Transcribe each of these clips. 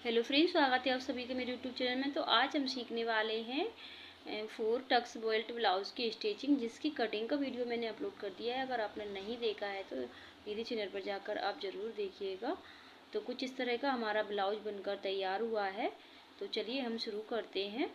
Hello friends, स्वागत है आप सभी के मेरे यूट्यूब चैनल में। तो आज हम सीखने वाले हैं 4 टक्स बेल्ट ब्लाउज़ की स्टिचिंग, जिसकी कटिंग का वीडियो मैंने अपलोड कर दिया है। अगर आपने नहीं देखा है तो मेरे चैनल पर जाकर आप ज़रूर देखिएगा। तो कुछ इस तरह का हमारा ब्लाउज बनकर तैयार हुआ है। तो चलिए हम शुरू करते हैं।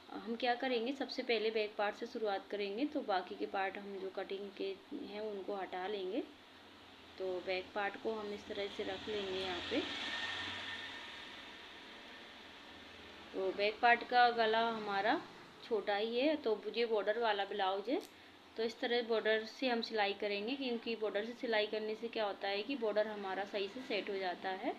हम क्या करेंगे, सबसे पहले बैक पार्ट से शुरुआत करेंगे। तो बाकी के पार्ट हम जो कटिंग के हैं उनको हटा लेंगे। तो बैक पार्ट को हम इस तरह से रख लेंगे यहाँ पे। तो बैक पार्ट का गला हमारा छोटा ही है, तो ये बॉर्डर वाला ब्लाउज है। तो इस तरह बॉर्डर से हम सिलाई करेंगे, क्योंकि बॉर्डर से सिलाई करने से क्या होता है कि बॉर्डर हमारा सही से सेट हो जाता है।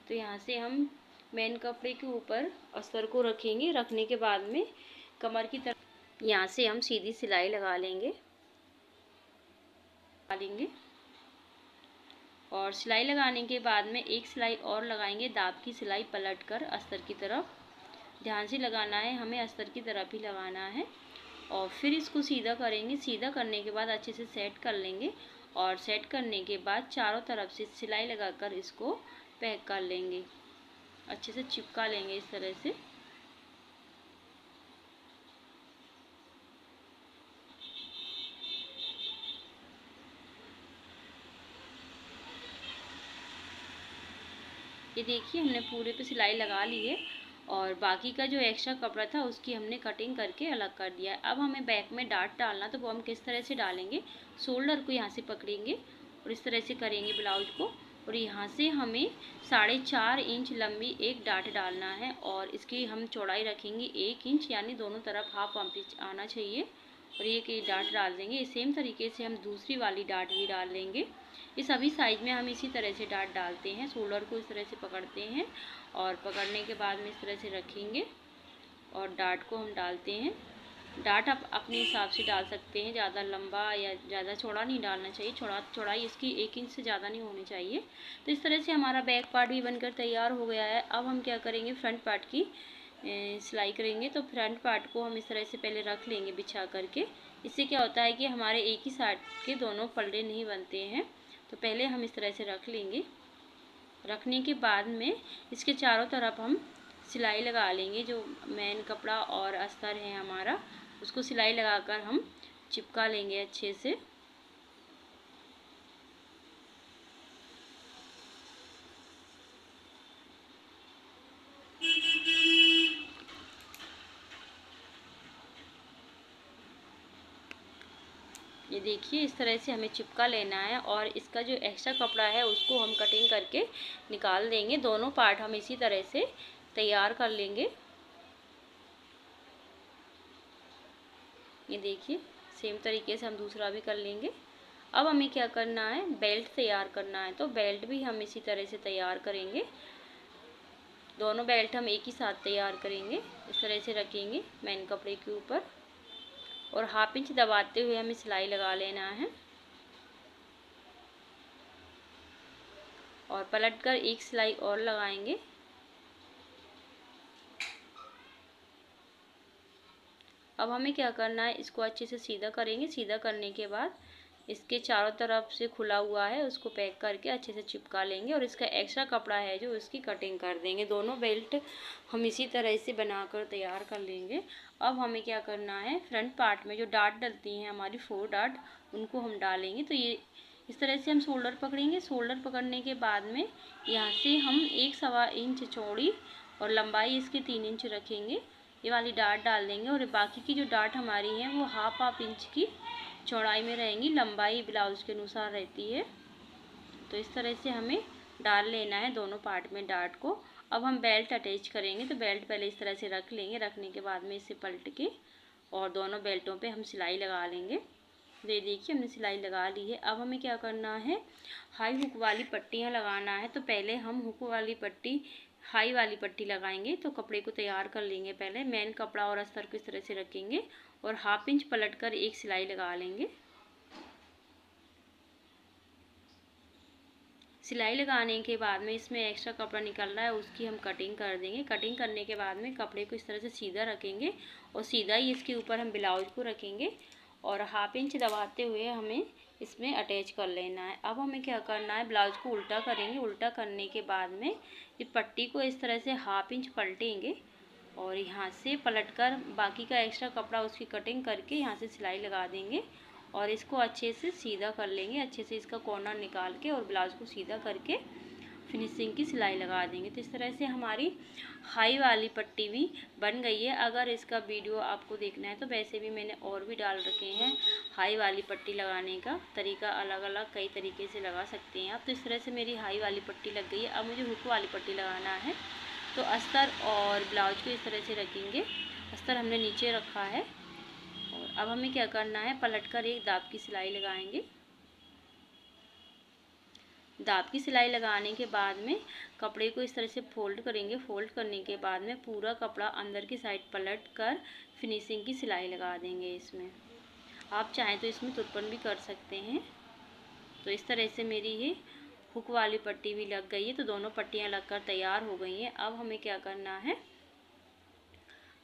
तो यहाँ से हम मेन कपड़े के ऊपर अस्तर को रखेंगे। रखने के बाद में कमर की तरफ यहाँ से हम सीधी सिलाई लगा लेंगे और सिलाई लगाने के बाद में एक सिलाई और लगाएंगे, दाब की सिलाई पलट कर अस्तर की तरफ। ध्यान से लगाना है, हमें अस्तर की तरफ ही लगाना है। और फिर इसको सीधा करेंगे। सीधा करने के बाद अच्छे से सेट कर लेंगे और सेट करने के बाद चारों तरफ से सिलाई लगाकर इसको पैक कर लेंगे, अच्छे से चिपका लेंगे इस तरह से। ये देखिए, हमने पूरे पे सिलाई लगा ली है और बाकी का जो एक्स्ट्रा कपड़ा था उसकी हमने कटिंग करके अलग कर दिया है। अब हमें बैक में डाट डालना, तो वो हम किस तरह से डालेंगे, शोल्डर को यहाँ से पकड़ेंगे और इस तरह से करेंगे ब्लाउज को। और यहाँ से हमें 4.5 इंच लंबी एक डाट डालना है और इसकी हम चौड़ाई रखेंगे 1 इंच, यानी दोनों तरफ हाफ इंच आना चाहिए। और ये डाट डाल देंगे। सेम तरीके से हम दूसरी वाली डाट भी डाल लेंगे। ये सभी साइज में हम इसी तरह से डाट डालते हैं। शोल्डर को इस तरह से पकड़ते हैं और पकड़ने के बाद में इस तरह से रखेंगे और डाट को हम डालते हैं। डाट आप अपने हिसाब से डाल सकते हैं, ज़्यादा लंबा या ज़्यादा चौड़ा नहीं डालना चाहिए। चौड़ाई इसकी 1 इंच से ज़्यादा नहीं होनी चाहिए। तो इस तरह से हमारा बैक पार्ट भी बनकर तैयार हो गया है। अब हम क्या करेंगे, फ्रंट पार्ट की सिलाई करेंगे। तो फ्रंट पार्ट को हम इस तरह से पहले रख लेंगे बिछा करके। इससे क्या होता है कि हमारे एक ही साइड के दोनों पल्ले नहीं बनते हैं। तो पहले हम इस तरह से रख लेंगे। रखने के बाद में इसके चारों तरफ हम सिलाई लगा लेंगे। जो मेन कपड़ा और अस्तर है हमारा, उसको सिलाई लगाकर हम चिपका लेंगे अच्छे से। ये देखिए, इस तरह से हमें चिपका लेना है और इसका जो एक्स्ट्रा कपड़ा है उसको हम कटिंग करके निकाल देंगे। दोनों पार्ट हम इसी तरह से तैयार कर लेंगे। ये देखिए, सेम तरीके से हम दूसरा भी कर लेंगे। अब हमें क्या करना है, बेल्ट तैयार करना है। तो बेल्ट भी हम इसी तरह से तैयार करेंगे। दोनों बेल्ट हम एक ही साथ तैयार करेंगे। इस तरह से रखेंगे मेन कपड़े के ऊपर और हाफ इंच दबाते हुए हमें सिलाई लगा लेना है और पलटकर एक सिलाई और लगाएंगे। अब हमें क्या करना है, इसको अच्छे से सीधा करेंगे। सीधा करने के बाद इसके चारों तरफ से खुला हुआ है उसको पैक करके अच्छे से चिपका लेंगे और इसका एक्स्ट्रा कपड़ा है जो उसकी कटिंग कर देंगे। दोनों बेल्ट हम इसी तरह से बनाकर तैयार कर लेंगे। अब हमें क्या करना है, फ्रंट पार्ट में जो डाट डलती हैं हमारी 4 डाट, उनको हम डालेंगे। तो ये इस तरह से हम शोल्डर पकड़ेंगे। शोल्डर पकड़ने के बाद में यहाँ से हम 1.25 इंच चौड़ी और लंबाई इसकी 3 इंच रखेंगे। ये वाली डाट डाल देंगे और बाकी की जो डाट हमारी है वो हाफ इंच की चौड़ाई में रहेंगी। लंबाई ब्लाउज के अनुसार रहती है। तो इस तरह से हमें डाल लेना है दोनों पार्ट में डाट को। अब हम बेल्ट अटैच करेंगे। तो बेल्ट पहले इस तरह से रख लेंगे। रखने के बाद में इसे पलट के और दोनों बेल्टों पे हम सिलाई लगा लेंगे। ये देखिए, हमने सिलाई लगा ली है। अब हमें क्या करना है, हाई हुक वाली पट्टियाँ लगाना है। तो पहले हम हुक वाली पट्टी, हाई वाली पट्टी लगाएंगे। तो कपड़े को तैयार कर लेंगे। पहले मेन कपड़ा और अस्तर को इस तरह से रखेंगे और हाफ इंच पलटकर एक सिलाई लगा लेंगे। सिलाई लगाने के बाद में इसमें एक्स्ट्रा कपड़ा निकल रहा है उसकी हम कटिंग कर देंगे। कटिंग करने के बाद में कपड़े को इस तरह से सीधा रखेंगे और सीधा ही इसके ऊपर हम ब्लाउज को रखेंगे और हाफ इंच दबाते हुए हमें इसमें अटैच कर लेना है। अब हमें क्या करना है, ब्लाउज को उल्टा करेंगे। उल्टा करने के बाद में ये पट्टी को इस तरह से 1/2 इंच पलटेंगे और यहाँ से पलटकर बाकी का एक्स्ट्रा कपड़ा उसकी कटिंग करके यहाँ से सिलाई लगा देंगे और इसको अच्छे से सीधा कर लेंगे। अच्छे से इसका कॉर्नर निकाल के और ब्लाउज को सीधा करके फिनिशिंग की सिलाई लगा देंगे। तो इस तरह से हमारी हाई वाली पट्टी भी बन गई है। अगर इसका वीडियो आपको देखना है तो वैसे भी मैंने और भी डाल रखे हैं। हाई वाली पट्टी लगाने का तरीका अलग अलग कई तरीके से लगा सकते हैं आप। तो इस तरह से मेरी हाई वाली पट्टी लग गई है। अब मुझे हुक वाली पट्टी लगाना है। तो अस्तर और ब्लाउज को इस तरह से रखेंगे। अस्तर हमने नीचे रखा है और अब हमें क्या करना है, पलटकर एक दाब की सिलाई लगाएंगे। दाब की सिलाई लगाने के बाद में कपड़े को इस तरह से फोल्ड करेंगे। फोल्ड करने के बाद में पूरा कपड़ा अंदर की साइड पलट कर फिनिशिंग की सिलाई लगा देंगे। इसमें आप चाहें तो इसमें तुरपन भी कर सकते हैं। तो इस तरह से मेरी ये हुक वाली पट्टी भी लग गई है। तो दोनों पट्टियाँ लगकर तैयार हो गई हैं। अब हमें क्या करना है,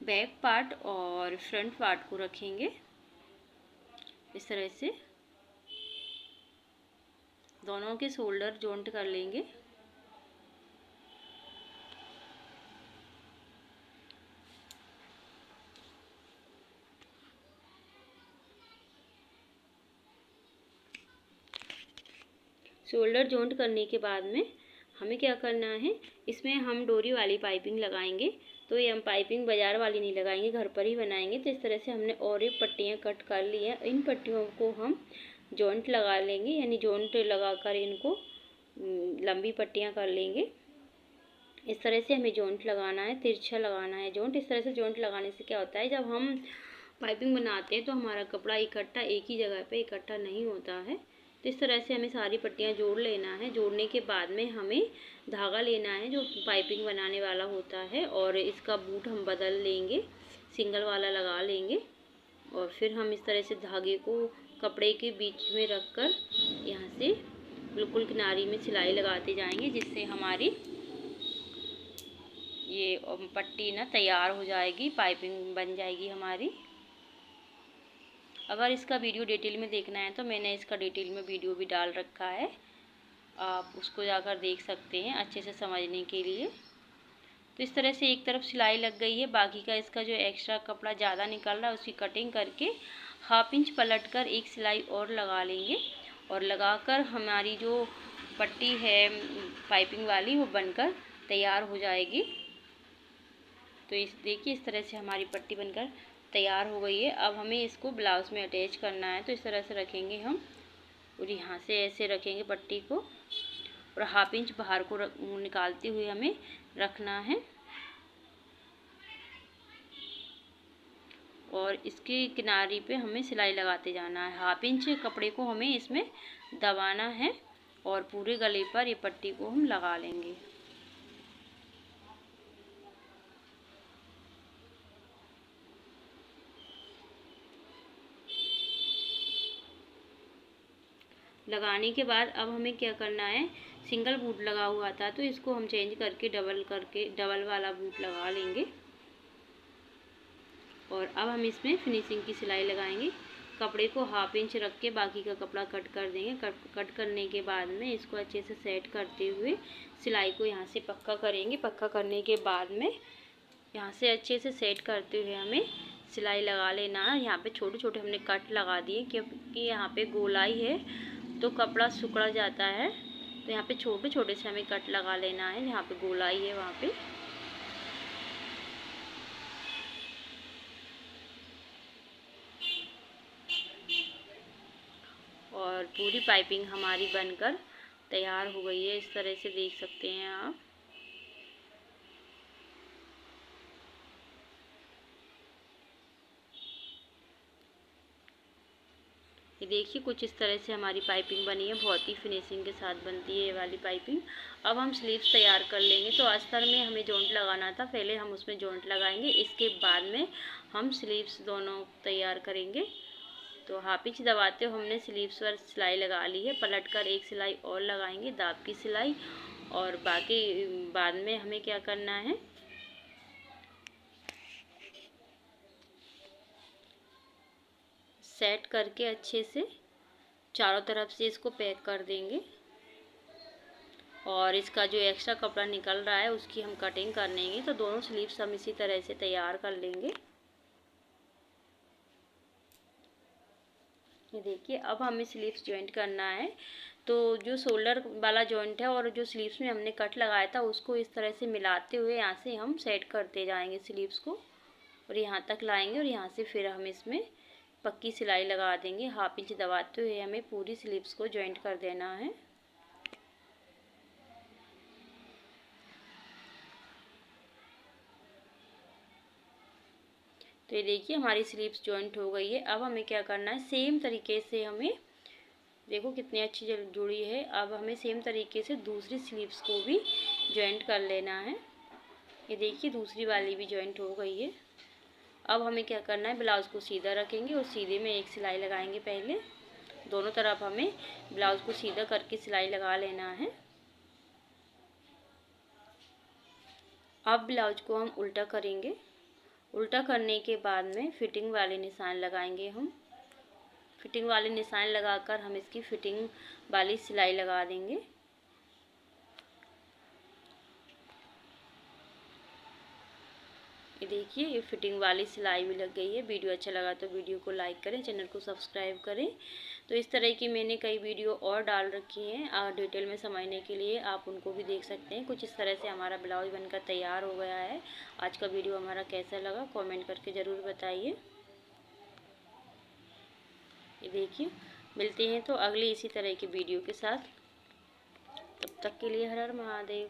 बैक पार्ट और फ्रंट पार्ट को रखेंगे इस तरह से। दोनों के शोल्डर जॉइंट कर लेंगे। शोल्डर जॉइंट करने के बाद में हमें क्या करना है, इसमें हम डोरी वाली पाइपिंग लगाएंगे। तो ये हम पाइपिंग बाज़ार वाली नहीं लगाएंगे, घर पर ही बनाएंगे। तो इस तरह से हमने और ये पट्टियाँ कट कर ली हैं। इन पट्टियों को हम जॉइंट लगा लेंगे, यानी जॉइंट लगाकर इनको लंबी पट्टियाँ कर लेंगे। इस तरह से हमें जॉइंट लगाना है, तिरछा लगाना है जॉइंट। इस तरह से जॉइंट लगाने से क्या होता है, जब हम पाइपिंग बनाते हैं तो हमारा कपड़ा इकट्ठा एक ही जगह पे इकट्ठा नहीं होता है। तो इस तरह से हमें सारी पट्टियाँ जोड़ लेना है। जोड़ने के बाद में हमें धागा लेना है जो पाइपिंग बनाने वाला होता है और इसका बूट हम बदल लेंगे, सिंगल वाला लगा लेंगे और फिर हम इस तरह से धागे को कपड़े के बीच में रख कर यहाँ से बिल्कुल किनारी में सिलाई लगाते जाएंगे, जिससे हमारी ये पट्टी ना तैयार हो जाएगी, पाइपिंग बन जाएगी हमारी। अगर इसका वीडियो डिटेल में देखना है तो मैंने इसका डिटेल में वीडियो भी डाल रखा है, आप उसको जाकर देख सकते हैं अच्छे से समझने के लिए। तो इस तरह से एक तरफ सिलाई लग गई है। बाकी का इसका जो एक्स्ट्रा कपड़ा ज़्यादा निकल रहा है उसकी कटिंग करके 1/2 इंच पलट कर एक सिलाई और लगा लेंगे और लगाकर हमारी जो पट्टी है पाइपिंग वाली वो बनकर तैयार हो जाएगी। तो इस देखिए इस तरह से हमारी पट्टी बनकर तैयार हो गई है। अब हमें इसको ब्लाउज में अटैच करना है। तो इस तरह से रखेंगे हम और यहाँ से ऐसे रखेंगे पट्टी को और 1/2 इंच बाहर को निकालते हुए हमें रखना है और इसकी किनारी पे हमें सिलाई लगाते जाना है। 1/2 इंच कपड़े को हमें इसमें दबाना है और पूरे गले पर ये पट्टी को हम लगा लेंगे। लगाने के बाद अब हमें क्या करना है, सिंगल बूट लगा हुआ था तो इसको हम चेंज करके डबल वाला बूट लगा लेंगे और अब हम इसमें फिनिशिंग की सिलाई लगाएंगे। कपड़े को 1/2 इंच रख के बाकी का कपड़ा कट कर देंगे। कट करने के बाद में इसको अच्छे से सेट करते हुए सिलाई को यहाँ से पक्का करेंगे। पक्का करने के बाद में यहाँ से अच्छे से सेट करते हुए हमें सिलाई लगा लेना है। यहाँ पे छोटे छोटे हमने कट लगा दिए क्योंकि यहाँ पे गोलाई है तो कपड़ा सिकुड़ जाता है। तो यहाँ पे छोटे छोटे से हमें कट लगा लेना है। जहाँ पे गोलाई है वहाँ पे और पूरी पाइपिंग हमारी बनकर तैयार हो गई है। इस तरह से देख सकते हैं आप। ये देखिए कुछ इस तरह से हमारी पाइपिंग बनी है। बहुत ही फिनिशिंग के साथ बनती है ये वाली पाइपिंग। अब हम स्लीव्स तैयार कर लेंगे। तो अस्तर में हमें जॉइंट लगाना था, पहले हम उसमें जॉइंट लगाएंगे, इसके बाद में हम स्लीव्स दोनों तैयार करेंगे। तो 1/2 इंच दबाते हुए हमने स्लीव्स पर सिलाई लगा ली है। पलटकर एक सिलाई और लगाएंगे, दाब की सिलाई। और बाकी बाद में हमें क्या करना है, सेट करके अच्छे से चारों तरफ से इसको पैक कर देंगे और इसका जो एक्स्ट्रा कपड़ा निकल रहा है उसकी हम कटिंग कर लेंगे। तो दोनों स्लीव्स हम इसी तरह से तैयार कर लेंगे। ये देखिए, अब हमें स्लीव्स जॉइंट करना है। तो जो शोल्डर वाला जॉइंट है और जो स्लीव्स में हमने कट लगाया था उसको इस तरह से मिलाते हुए यहाँ से हम सेट करते जाएंगे स्लीव्स को और यहाँ तक लाएंगे और यहाँ से फिर हम इसमें पक्की सिलाई लगा देंगे। 1/2 इंच दबाते हुए हमें पूरी स्लीव्स को जॉइंट कर देना है। तो ये देखिए हमारी स्लीव्स जॉइंट हो गई है। अब हमें क्या करना है, सेम तरीके से हमें, देखो कितनी अच्छी जुड़ी है। अब हमें सेम तरीके से दूसरी स्लीव्स को भी जॉइंट कर लेना है। ये देखिए दूसरी वाली भी जॉइंट हो गई है। अब हमें क्या करना है, ब्लाउज़ को सीधा रखेंगे और सीधे में एक सिलाई लगाएंगे। पहले दोनों तरफ हमें ब्लाउज़ को सीधा करके सिलाई लगा लेना है। अब ब्लाउज को हम उल्टा करेंगे। उल्टा करने के बाद में फिटिंग वाले निशान लगाएंगे। हम फिटिंग वाले निशान लगाकर हम इसकी फिटिंग वाली सिलाई लगा देंगे। ये देखिए ये फिटिंग वाली सिलाई भी लग गई है। वीडियो अच्छा लगा तो वीडियो को लाइक करें, चैनल को सब्सक्राइब करें। तो इस तरह की मैंने कई वीडियो और डाल रखी हैं डिटेल में समझने के लिए, आप उनको भी देख सकते हैं। कुछ इस तरह से हमारा ब्लाउज बनकर तैयार हो गया है। आज का वीडियो हमारा कैसा लगा कमेंट करके ज़रूर बताइए। ये देखिए, मिलते हैं तो अगली इसी तरह की वीडियो के साथ। तब तक के लिए हर हर महादेव।